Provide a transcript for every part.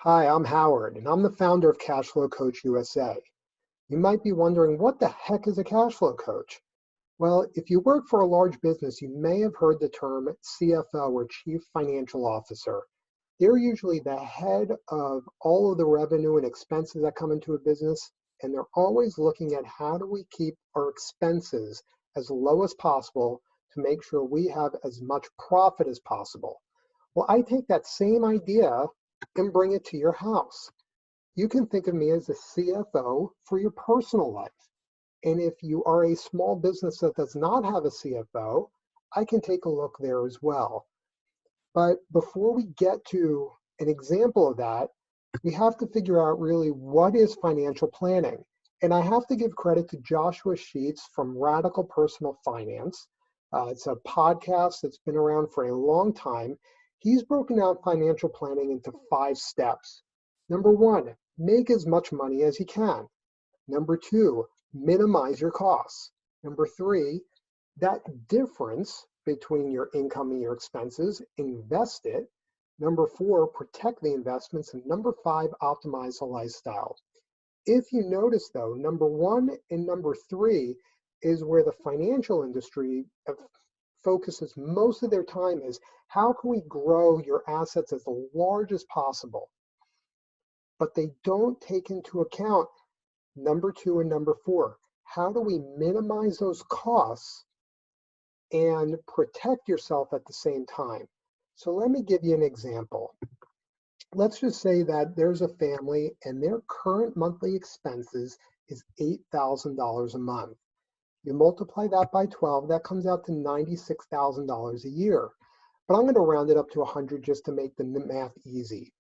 Hi, I'm Howard, and I'm the founder of Cashflow Coach USA. You might be wondering, what the heck is a cashflow coach? Well, if you work for a large business, you may have heard the term CFO or Chief Financial Officer. They're usually the head of all of the revenue and expenses that come into a business, and they're always looking at how do we keep our expenses as low as possible to make sure we have as much profit as possible. Well, I take that same idea and bring it to your house. You can think of me as a CFO for your personal life. And if you are a small business that does not have a CFO, I can take a look there as well. But before we get to an example of that, we have to figure out really what is financial planning. And I have to give credit to Joshua Sheets from Radical Personal Finance. It's a podcast that's been around for a long time. He's broken out financial planning into 5 steps. Number 1, make as much money as you can. Number 2, minimize your costs. Number 3, that difference between your income and your expenses, invest it. Number 4, protect the investments. And number 5, optimize the lifestyle. If you notice though, number 1 and number 3 is where the financial industry focuses most of their time, is how can we grow your assets as large as possible? But they don't take into account number 2 and number 4. How do we minimize those costs and protect yourself at the same time? So let me give you an example. Let's just say that there's a family and their current monthly expenses is $8,000 a month. You multiply that by 12, that comes out to $96,000 a year. But I'm going to round it up to 100 just to make the math easy.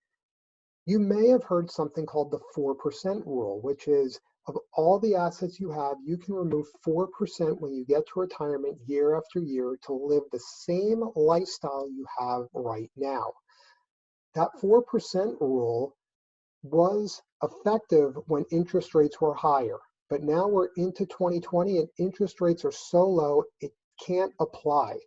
You may have heard something called the 4% rule, which is of all the assets you have, you can remove 4% when you get to retirement year after year to live the same lifestyle you have right now. That 4% rule was effective when interest rates were higher, but now we're into 2020 and interest rates are so low it can't apply.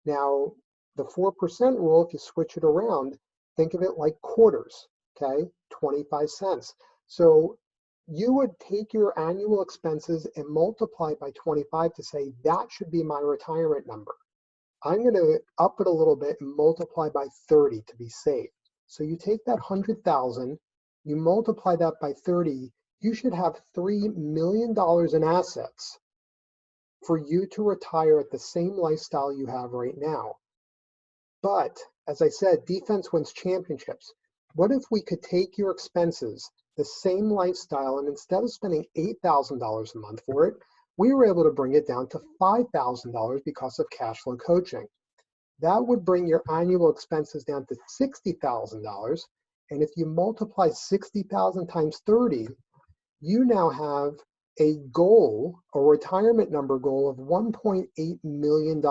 Now, the 4% rule, if you switch it around, think of it like quarters, okay? 25 cents. So you would take your annual expenses and multiply it by 25 to say that should be my retirement number. I'm going to up it a little bit and multiply by 30 to be safe. So you take that 100,000, you multiply that by 30, you should have $3 million in assets for you to retire at the same lifestyle you have right now. But as I said, defense wins championships. What if we could take your expenses, the same lifestyle, and instead of spending $8,000 a month for it, we were able to bring it down to $5,000 because of cash flow coaching. That would bring your annual expenses down to $60,000. And if you multiply 60,000 times 30, you now have a goal, a retirement number goal of $1.8 million.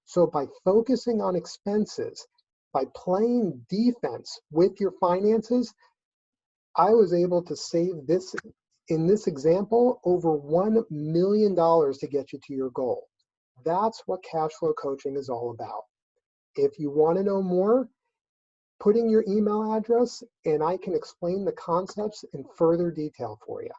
So by focusing on expenses, by playing defense with your finances, I was able to save this, in this example, over $1 million to get you to your goal. That's what cash flow coaching is all about. If you want to know more, put in your email address and I can explain the concepts in further detail for you.